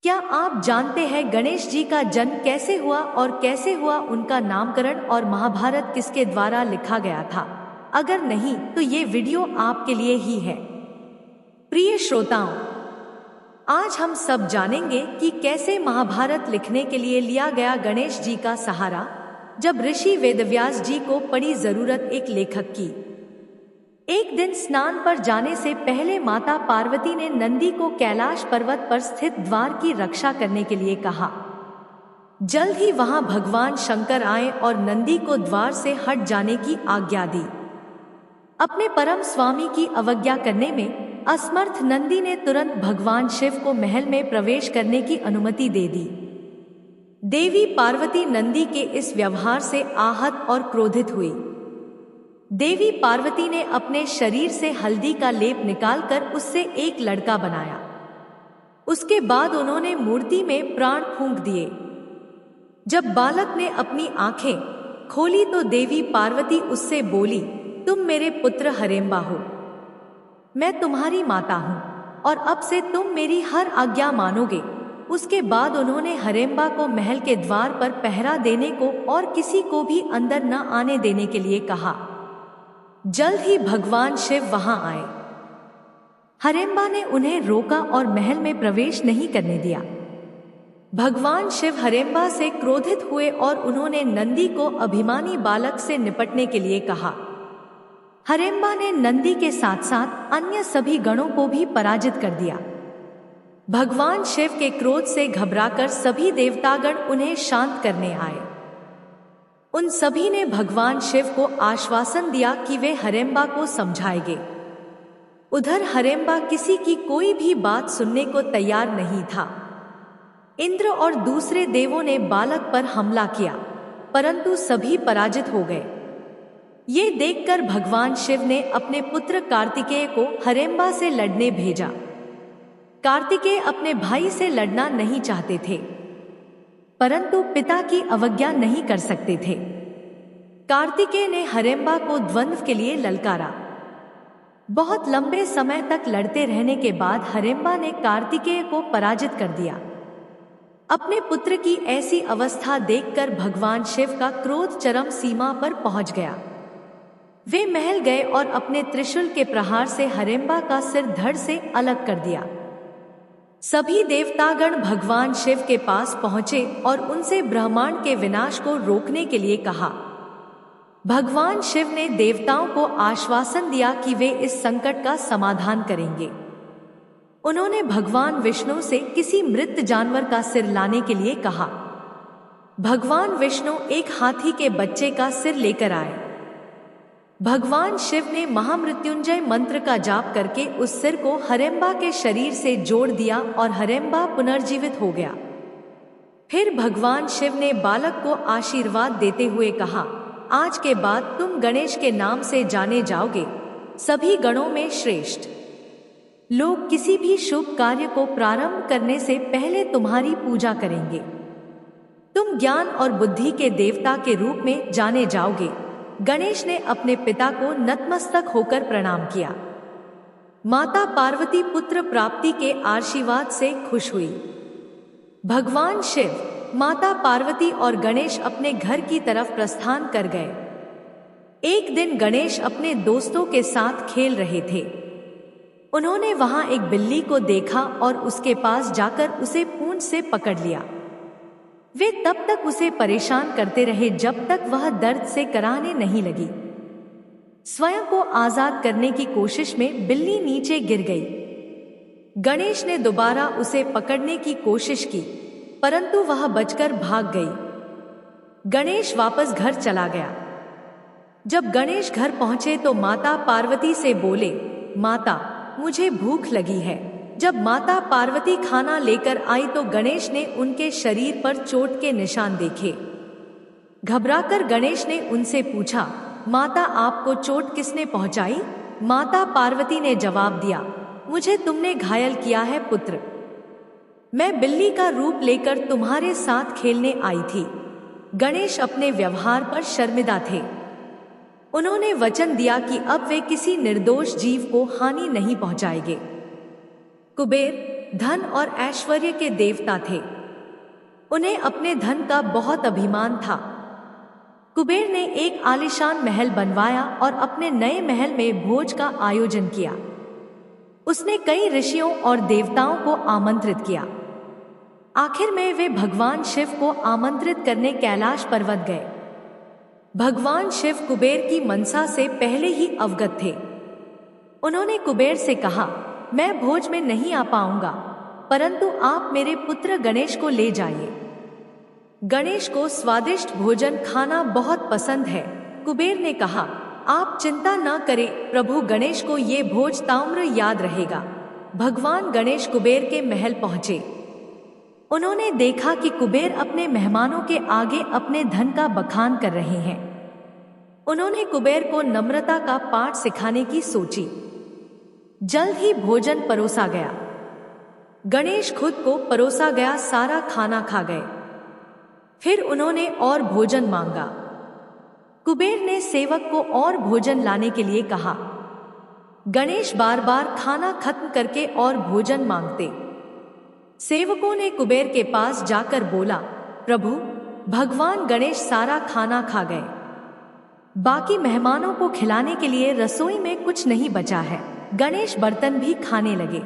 क्या आप जानते हैं गणेश जी का जन्म कैसे हुआ और कैसे हुआ उनका नामकरण और महाभारत किसके द्वारा लिखा गया था? अगर नहीं तो ये वीडियो आपके लिए ही है। प्रिय श्रोताओं, आज हम सब जानेंगे कि कैसे महाभारत लिखने के लिए लिया गया गणेश जी का सहारा, जब ऋषि वेदव्यास जी को पड़ी जरूरत एक लेखक की। एक दिन स्नान पर जाने से पहले माता पार्वती ने नंदी को कैलाश पर्वत पर स्थित द्वार की रक्षा करने के लिए कहा। जल्द ही वहां भगवान शंकर आए और नंदी को द्वार से हट जाने की आज्ञा दी। अपने परम स्वामी की अवज्ञा करने में असमर्थ नंदी ने तुरंत भगवान शिव को महल में प्रवेश करने की अनुमति दे दी। देवी पार्वती नंदी के इस व्यवहार से आहत और क्रोधित हुई। देवी पार्वती ने अपने शरीर से हल्दी का लेप निकालकर उससे एक लड़का बनाया। उसके बाद उन्होंने मूर्ति में प्राण फूंक दिए। जब बालक ने अपनी आंखें खोली तो देवी पार्वती उससे बोली, तुम मेरे पुत्र हरेम्बा हो, मैं तुम्हारी माता हूँ और अब से तुम मेरी हर आज्ञा मानोगे। उसके बाद उन्होंने हरेम्बा को महल के द्वार पर पहरा देने को और किसी को भी अंदर न आने देने के लिए कहा। जल्द ही भगवान शिव वहां आए। हरेम्बा ने उन्हें रोका और महल में प्रवेश नहीं करने दिया। भगवान शिव हरेम्बा से क्रोधित हुए और उन्होंने नंदी को अभिमानी बालक से निपटने के लिए कहा। हरेम्बा ने नंदी के साथ साथ अन्य सभी गणों को भी पराजित कर दिया। भगवान शिव के क्रोध से घबराकर सभी देवतागण उन्हें शांत करने आए। उन सभी ने भगवान शिव को आश्वासन दिया कि वे हरेम्बा को समझाएंगे। उधर हरेम्बा किसी की कोई भी बात सुनने को तैयार नहीं था। इंद्र और दूसरे देवों ने बालक पर हमला किया, परंतु सभी पराजित हो गए। ये देखकर भगवान शिव ने अपने पुत्र कार्तिकेय को हरेम्बा से लड़ने भेजा। कार्तिकेय अपने भाई से लड़ना नहीं चाहते थे, परंतु पिता की अवज्ञा नहीं कर सकते थे। कार्तिकेय ने हरेम्बा को द्वंद्व के लिए ललकारा। बहुत लंबे समय तक लड़ते रहने के बाद हरेम्बा ने कार्तिकेय को पराजित कर दिया। अपने पुत्र की ऐसी अवस्था देखकर भगवान शिव का क्रोध चरम सीमा पर पहुंच गया। वे महल गए और अपने त्रिशूल के प्रहार से हरेम्बा का सिर धड़ से अलग कर दिया। सभी देवतागण भगवान शिव के पास पहुंचे और उनसे ब्रह्मांड के विनाश को रोकने के लिए कहा। भगवान शिव ने देवताओं को आश्वासन दिया कि वे इस संकट का समाधान करेंगे। उन्होंने भगवान विष्णु से किसी मृत जानवर का सिर लाने के लिए कहा। भगवान विष्णु एक हाथी के बच्चे का सिर लेकर आए। भगवान शिव ने महामृत्युंजय मंत्र का जाप करके उस सिर को हरेम्बा के शरीर से जोड़ दिया और हरेम्बा पुनर्जीवित हो गया। फिर भगवान शिव ने बालक को आशीर्वाद देते हुए कहा, आज के बाद तुम गणेश के नाम से जाने जाओगे, सभी गणों में श्रेष्ठ। लोग किसी भी शुभ कार्य को प्रारंभ करने से पहले तुम्हारी पूजा करेंगे। तुम ज्ञान और बुद्धि के देवता के रूप में जाने जाओगे। गणेश ने अपने पिता को नतमस्तक होकर प्रणाम किया। माता पार्वती पुत्र प्राप्ति के आशीर्वाद से खुश हुई। भगवान शिव, माता पार्वती और गणेश अपने घर की तरफ प्रस्थान कर गए। एक दिन गणेश अपने दोस्तों के साथ खेल रहे थे। उन्होंने वहां एक बिल्ली को देखा और उसके पास जाकर उसे पूंछ से पकड़ लिया। वे तब तक उसे परेशान करते रहे जब तक वह दर्द से कराहने नहीं लगी। स्वयं को आजाद करने की कोशिश में बिल्ली नीचे गिर गई। गणेश ने दोबारा उसे पकड़ने की कोशिश की, परंतु वह बचकर भाग गई। गणेश वापस घर चला गया। जब गणेश घर पहुंचे तो माता पार्वती से बोले, माता, मुझे भूख लगी है। जब माता पार्वती खाना लेकर आई तो गणेश ने उनके शरीर पर चोट के निशान देखे। घबराकर गणेश ने उनसे पूछा, माता, आपको चोट किसने पहुंचाई? माता पार्वती ने जवाब दिया, मुझे तुमने घायल किया है पुत्र। मैं बिल्ली का रूप लेकर तुम्हारे साथ खेलने आई थी। गणेश अपने व्यवहार पर शर्मिंदा थे। उन्होंने वचन दिया कि अब वे किसी निर्दोष जीव को हानि नहीं पहुंचाएंगे। कुबेर, धन और ऐश्वर्य के देवता थे। उन्हें अपने धन का बहुत अभिमान था। कुबेर ने एक आलीशान महल बनवाया और अपने नए महल में भोज का आयोजन किया। उसने कई ऋषियों और देवताओं को आमंत्रित किया। आखिर में वे भगवान शिव को आमंत्रित करने कैलाश पर्वत गए। भगवान शिव कुबेर की मनसा से पहले ही अवगत थे। उन्होंने कुबेर से कहा, मैं भोज में नहीं आ पाऊंगा, परंतु आप मेरे पुत्र गणेश को ले जाइए। गणेश को स्वादिष्ट भोजन खाना बहुत पसंद है। कुबेर ने कहा, आप चिंता न करें, प्रभु गणेश को ये भोज ताम्र याद रहेगा। भगवान गणेश कुबेर के महल पहुंचे। उन्होंने देखा कि कुबेर अपने मेहमानों के आगे अपने धन का बखान कर रहे हैं। उन्होंने कुबेर को नम्रता का पाठ सिखाने की सोची। जल्द ही भोजन परोसा गया। गणेश खुद को परोसा गया सारा खाना खा गए। फिर उन्होंने और भोजन मांगा। कुबेर ने सेवक को और भोजन लाने के लिए कहा। गणेश बार बार खाना खत्म करके और भोजन मांगते। सेवकों ने कुबेर के पास जाकर बोला, प्रभु, भगवान गणेश सारा खाना खा गए। बाकी मेहमानों को खिलाने के लिए रसोई में कुछ नहीं बचा है। गणेश बर्तन भी खाने लगे।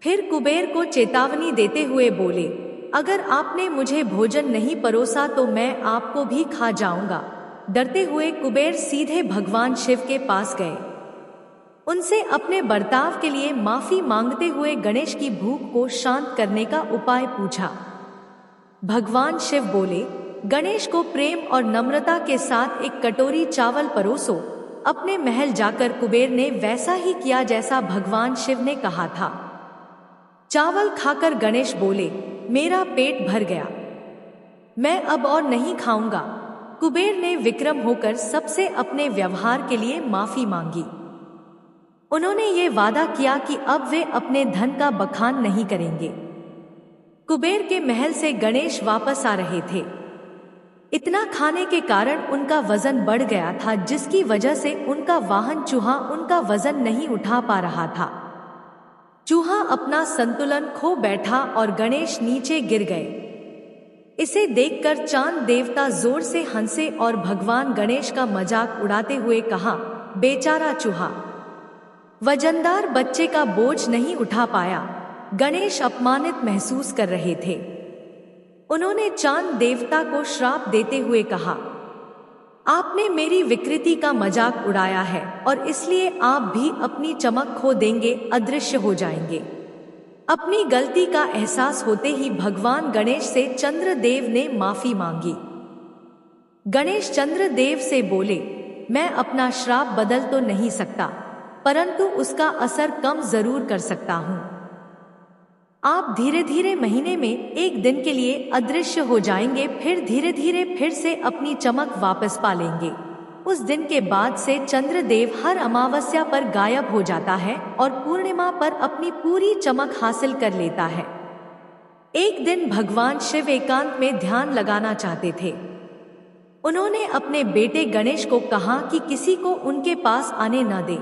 फिर कुबेर को चेतावनी देते हुए बोले, अगर आपने मुझे भोजन नहीं परोसा तो मैं आपको भी खा जाऊंगा। डरते हुए कुबेर सीधे भगवान शिव के पास गए। उनसे अपने बर्ताव के लिए माफी मांगते हुए गणेश की भूख को शांत करने का उपाय पूछा। भगवान शिव बोले, गणेश को प्रेम और नम्रता के साथ एक कटोरी चावल परोसो। अपने महल जाकर कुबेर ने वैसा ही किया जैसा भगवान शिव ने कहा था। चावल खाकर गणेश बोले, मेरा पेट भर गया, मैं अब और नहीं खाऊंगा। कुबेर ने विक्रम होकर सबसे अपने व्यवहार के लिए माफी मांगी। उन्होंने ये वादा किया कि अब वे अपने धन का बखान नहीं करेंगे। कुबेर के महल से गणेश वापस आ रहे थे। इतना खाने के कारण उनका वजन बढ़ गया था, जिसकी वजह से उनका वाहन चूहा उनका वजन नहीं उठा पा रहा था। चूहा अपना संतुलन खो बैठा और गणेश नीचे गिर गए। इसे देखकर चांद देवता जोर से हंसे और भगवान गणेश का मजाक उड़ाते हुए कहा, बेचारा चूहा, वजनदार बच्चे का बोझ नहीं उठा पाया। गणेश अपमानित महसूस कर रहे थे। उन्होंने चांद देवता को श्राप देते हुए कहा, आपने मेरी विकृति का मजाक उड़ाया है और इसलिए आप भी अपनी चमक खो देंगे, अदृश्य हो जाएंगे। अपनी गलती का एहसास होते ही भगवान गणेश से चंद्रदेव ने माफी मांगी। गणेश चंद्रदेव से बोले, मैं अपना श्राप बदल तो नहीं सकता, परंतु उसका असर कम जरूर कर सकता हूँ। आप धीरे धीरे महीने में एक दिन के लिए अदृश्य हो जाएंगे, फिर धीरे धीरे फिर से अपनी चमक वापस पा लेंगे। उस दिन के बाद से चंद्रदेव हर अमावस्या पर गायब हो जाता है और पूर्णिमा पर अपनी पूरी चमक हासिल कर लेता है। एक दिन भगवान शिव एकांत में ध्यान लगाना चाहते थे। उन्होंने अपने बेटे गणेश को कहा कि किसी को उनके पास आने न दे।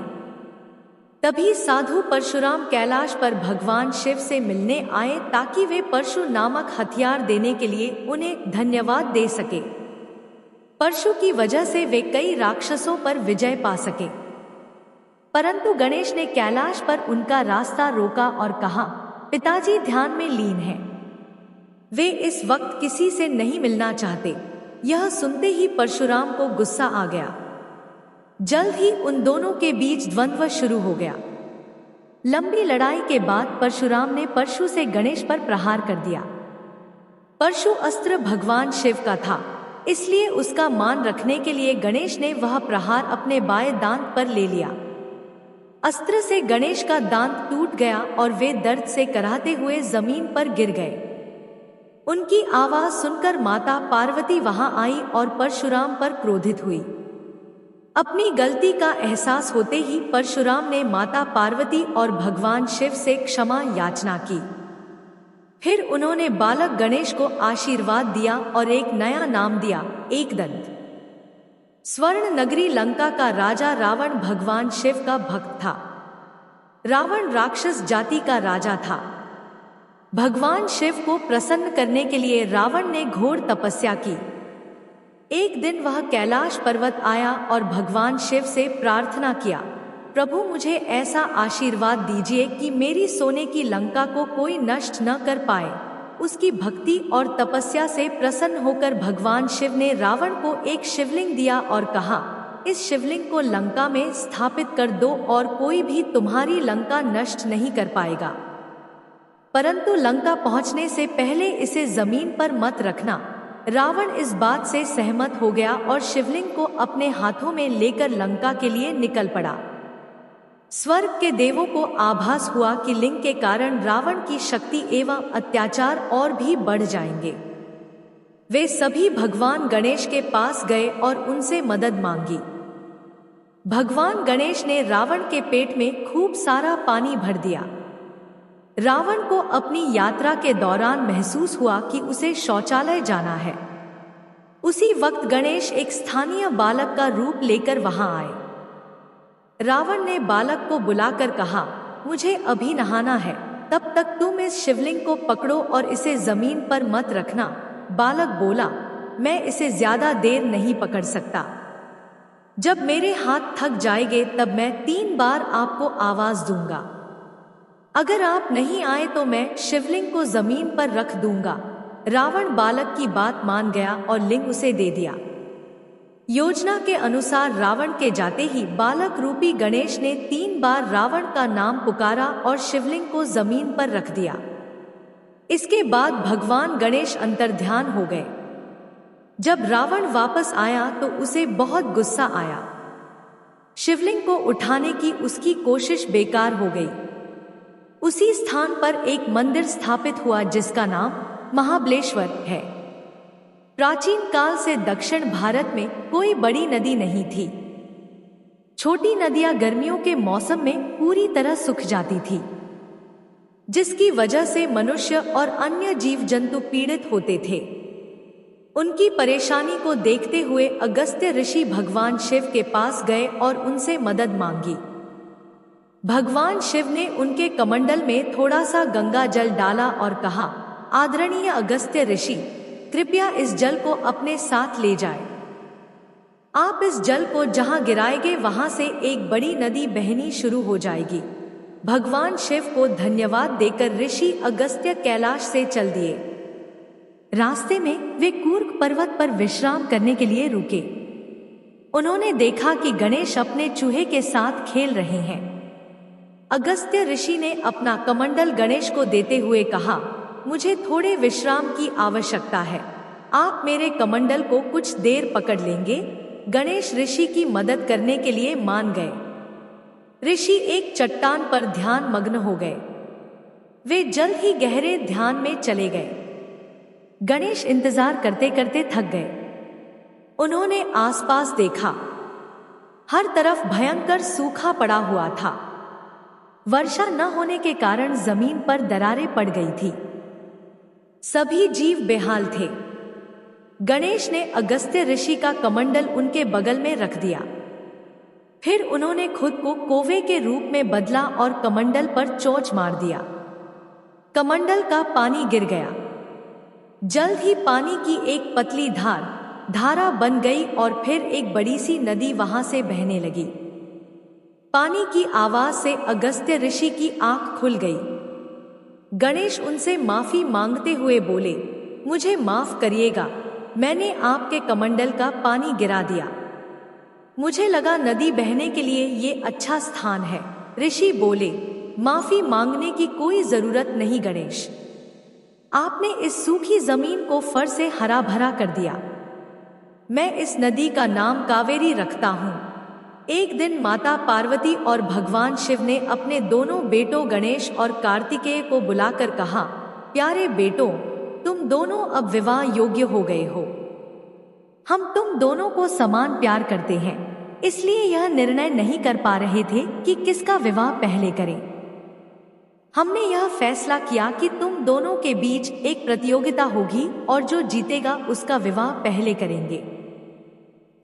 तभी साधु परशुराम कैलाश पर भगवान शिव से मिलने आए ताकि वे परशु नामक हथियार देने के लिए उन्हें धन्यवाद दे सके। परशु की वजह से वे कई राक्षसों पर विजय पा सके। परंतु गणेश ने कैलाश पर उनका रास्ता रोका और कहा, पिताजी ध्यान में लीन हैं। वे इस वक्त किसी से नहीं मिलना चाहते। यह सुनते ही परशुराम को गुस्सा आ गया। जल्द ही उन दोनों के बीच द्वंद्व शुरू हो गया। लंबी लड़ाई के बाद परशुराम ने परशु से गणेश पर प्रहार कर दिया। परशु अस्त्र भगवान शिव का था, इसलिए उसका मान रखने के लिए गणेश ने वह प्रहार अपने बाएं दांत पर ले लिया। अस्त्र से गणेश का दांत टूट गया और वे दर्द से कराहते हुए जमीन पर गिर गए। उनकी आवाज सुनकर माता पार्वती वहां आई और परशुराम पर क्रोधित हुई। अपनी गलती का एहसास होते ही परशुराम ने माता पार्वती और भगवान शिव से क्षमा याचना की। फिर उन्होंने बालक गणेश को आशीर्वाद दिया और एक नया नाम दिया, एकदंत। स्वर्ण नगरी लंका का राजा रावण भगवान शिव का भक्त था। रावण राक्षस जाति का राजा था। भगवान शिव को प्रसन्न करने के लिए रावण ने घोर तपस्या की। एक दिन वह कैलाश पर्वत आया और भगवान शिव से प्रार्थना किया, प्रभु मुझे ऐसा आशीर्वाद दीजिए कि मेरी सोने की लंका को कोई नष्ट न कर पाए। उसकी भक्ति और तपस्या से प्रसन्न होकर भगवान शिव ने रावण को एक शिवलिंग दिया और कहा, इस शिवलिंग को लंका में स्थापित कर दो और कोई भी तुम्हारी लंका नष्ट नहीं कर पाएगा, परंतु लंका पहुंचने से पहले इसे जमीन पर मत रखना। रावण इस बात से सहमत हो गया और शिवलिंग को अपने हाथों में लेकर लंका के लिए निकल पड़ा। स्वर्ग के देवों को आभास हुआ कि लिंग के कारण रावण की शक्ति एवं अत्याचार और भी बढ़ जाएंगे। वे सभी भगवान गणेश के पास गए और उनसे मदद मांगी। भगवान गणेश ने रावण के पेट में खूब सारा पानी भर दिया। रावण को अपनी यात्रा के दौरान महसूस हुआ कि उसे शौचालय जाना है। उसी वक्त गणेश एक स्थानीय बालक का रूप लेकर वहां आए। रावण ने बालक को बुलाकर कहा, मुझे अभी नहाना है, तब तक तुम इस शिवलिंग को पकड़ो और इसे जमीन पर मत रखना। बालक बोला, मैं इसे ज्यादा देर नहीं पकड़ सकता। जब मेरे हाथ थक जाएंगे तब मैं 3 बार आपको आवाज दूंगा। अगर आप नहीं आए तो मैं शिवलिंग को जमीन पर रख दूंगा। रावण बालक की बात मान गया और लिंग उसे दे दिया। योजना के अनुसार रावण के जाते ही बालक रूपी गणेश ने 3 बार रावण का नाम पुकारा और शिवलिंग को जमीन पर रख दिया। इसके बाद भगवान गणेश अंतर्ध्यान हो गए। जब रावण वापस आया तो उसे बहुत गुस्सा आया। शिवलिंग को उठाने की उसकी कोशिश बेकार हो गई। उसी स्थान पर एक मंदिर स्थापित हुआ जिसका नाम महाबलेश्वर है। प्राचीन काल से दक्षिण भारत में कोई बड़ी नदी नहीं थी। छोटी नदियां गर्मियों के मौसम में पूरी तरह सूख जाती थी, जिसकी वजह से मनुष्य और अन्य जीव जंतु पीड़ित होते थे। उनकी परेशानी को देखते हुए अगस्त्य ऋषि भगवान शिव के पास गए और उनसे मदद मांगी। भगवान शिव ने उनके कमंडल में थोड़ा सा गंगा जल डाला और कहा, आदरणीय अगस्त्य ऋषि, कृपया इस जल को अपने साथ ले जाए। आप इस जल को जहां गिराएंगे वहां से एक बड़ी नदी बहनी शुरू हो जाएगी। भगवान शिव को धन्यवाद देकर ऋषि अगस्त्य कैलाश से चल दिए। रास्ते में वे कूर्ग पर्वत पर विश्राम करने के लिए रुके। उन्होंने देखा कि गणेश अपने चूहे के साथ खेल रहे हैं। अगस्त्य ऋषि ने अपना कमंडल गणेश को देते हुए कहा, मुझे थोड़े विश्राम की आवश्यकता है, आप मेरे कमंडल को कुछ देर पकड़ लेंगे। गणेश ऋषि की मदद करने के लिए मान गए। ऋषि एक चट्टान पर ध्यान मग्न हो गए। वे जल्द ही गहरे ध्यान में चले गए। गणेश इंतजार करते करते थक गए। उन्होंने आसपास देखा। हर तरफ भयंकर सूखा पड़ा हुआ था। वर्षा न होने के कारण जमीन पर दरारें पड़ गई थी। सभी जीव बेहाल थे। गणेश ने अगस्त्य ऋषि का कमंडल उनके बगल में रख दिया। फिर उन्होंने खुद को कौवे के रूप में बदला और कमंडल पर चोंच मार दिया। कमंडल का पानी गिर गया। जल्द ही पानी की एक पतली धारा बन गई और फिर एक बड़ी सी नदी वहां से बहने लगी। पानी की आवाज से अगस्त्य ऋषि की आंख खुल गई। गणेश उनसे माफी मांगते हुए बोले, मुझे माफ करिएगा, मैंने आपके कमंडल का पानी गिरा दिया। मुझे लगा नदी बहने के लिए ये अच्छा स्थान है। ऋषि बोले, माफी मांगने की कोई जरूरत नहीं गणेश, आपने इस सूखी जमीन को फर से हरा भरा कर दिया। मैं इस नदी का नाम कावेरी रखता हूँ। एक दिन माता पार्वती और भगवान शिव ने अपने दोनों बेटों गणेश और कार्तिकेय को बुलाकर कहा, प्यारे बेटों, तुम दोनों अब विवाह योग्य हो गए हो। हम तुम दोनों को समान प्यार करते हैं, इसलिए यह निर्णय नहीं कर पा रहे थे कि किसका विवाह पहले करें। हमने यह फैसला किया कि तुम दोनों के बीच एक प्रतियोगिता होगी और जो जीतेगा उसका विवाह पहले करेंगे।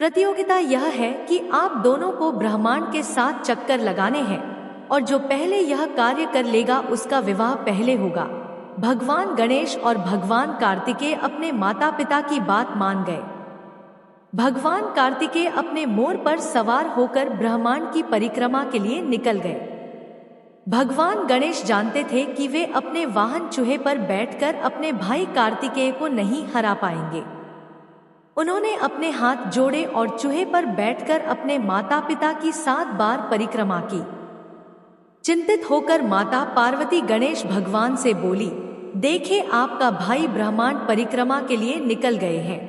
प्रतियोगिता यह है कि आप दोनों को ब्रह्मांड के 7 चक्कर लगाने हैं और जो पहले यह कार्य कर लेगा उसका विवाह पहले होगा। भगवान गणेश और भगवान कार्तिकेय अपने माता पिता की बात मान गए। भगवान कार्तिकेय अपने मोर पर सवार होकर ब्रह्मांड की परिक्रमा के लिए निकल गए। भगवान गणेश जानते थे कि वे अपने वाहन चूहे पर बैठकर अपने भाई कार्तिकेय को नहीं हरा पाएंगे। उन्होंने अपने हाथ जोड़े और चूहे पर बैठकर अपने माता पिता की 7 बार परिक्रमा की। चिंतित होकर माता पार्वती गणेश भगवान से बोली, देखे आपका भाई ब्रह्मांड परिक्रमा के लिए निकल गए हैं,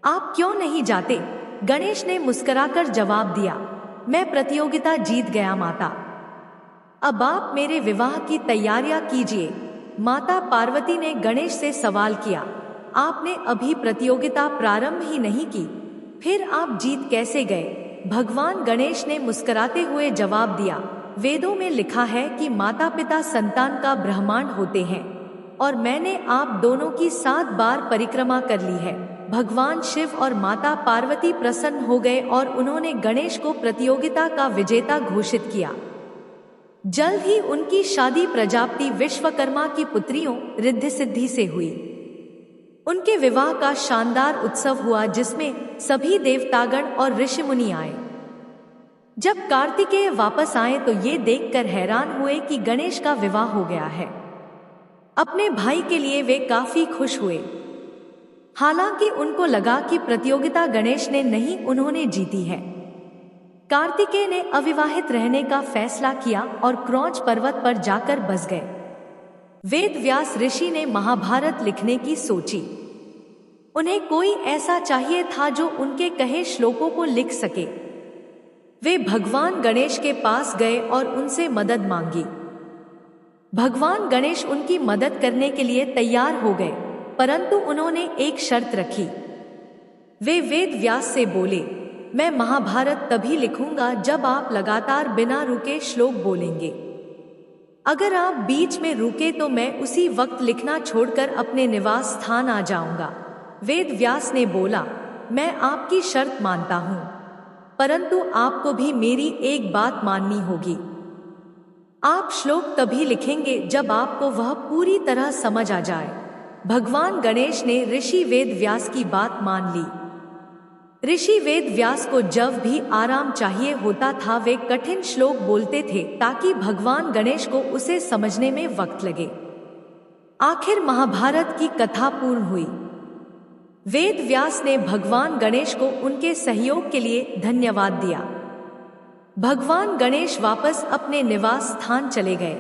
आप क्यों नहीं जाते? गणेश ने मुस्कुराकर जवाब दिया, मैं प्रतियोगिता जीत गया माता, अब आप मेरे विवाह की तैयारियां कीजिए। माता पार्वती ने गणेश से सवाल किया, आपने अभी प्रतियोगिता प्रारंभ ही नहीं की, फिर आप जीत कैसे गए? भगवान गणेश ने मुस्कुराते हुए जवाब दिया, वेदों में लिखा है कि माता पिता संतान का ब्रह्मांड होते हैं और मैंने आप दोनों की 7 बार परिक्रमा कर ली है। भगवान शिव और माता पार्वती प्रसन्न हो गए और उन्होंने गणेश को प्रतियोगिता का विजेता घोषित किया। जल्द ही उनकी शादी प्रजापति विश्वकर्मा की पुत्रियों रिद्धि सिद्धि से हुई। उनके विवाह का शानदार उत्सव हुआ जिसमें सभी देवतागण और ऋषि मुनि आए। जब कार्तिकेय वापस आए तो ये देखकर हैरान हुए कि गणेश का विवाह हो गया है। अपने भाई के लिए वे काफी खुश हुए। हालांकि उनको लगा कि प्रतियोगिता गणेश ने नहीं उन्होंने जीती है। कार्तिकेय ने अविवाहित रहने का फैसला किया और क्रौंच पर्वत पर जाकर बस गए। वेद व्यास ऋषि ने महाभारत लिखने की सोची। उन्हें कोई ऐसा चाहिए था जो उनके कहे श्लोकों को लिख सके। वे भगवान गणेश के पास गए और उनसे मदद मांगी। भगवान गणेश उनकी मदद करने के लिए तैयार हो गए, परंतु उन्होंने एक शर्त रखी। वे वेद व्यास से बोले, मैं महाभारत तभी लिखूंगा जब आप लगातार बिना रुके श्लोक बोलेंगे। अगर आप बीच में रुके तो मैं उसी वक्त लिखना छोड़कर अपने निवास स्थान आ जाऊंगा। वेद व्यास ने बोला, मैं आपकी शर्त मानता हूं, परंतु आपको भी मेरी एक बात माननी होगी। आप श्लोक तभी लिखेंगे जब आपको वह पूरी तरह समझ आ जाए। भगवान गणेश ने ऋषि वेद व्यास की बात मान ली। ऋषि वेद व्यास को जब भी आराम चाहिए होता था वे कठिन श्लोक बोलते थे ताकि भगवान गणेश को उसे समझने में वक्त लगे। आखिर महाभारत की कथा पूर्ण हुई। वेद व्यास ने भगवान गणेश को उनके सहयोग के लिए धन्यवाद दिया। भगवान गणेश वापस अपने निवास स्थान चले गए।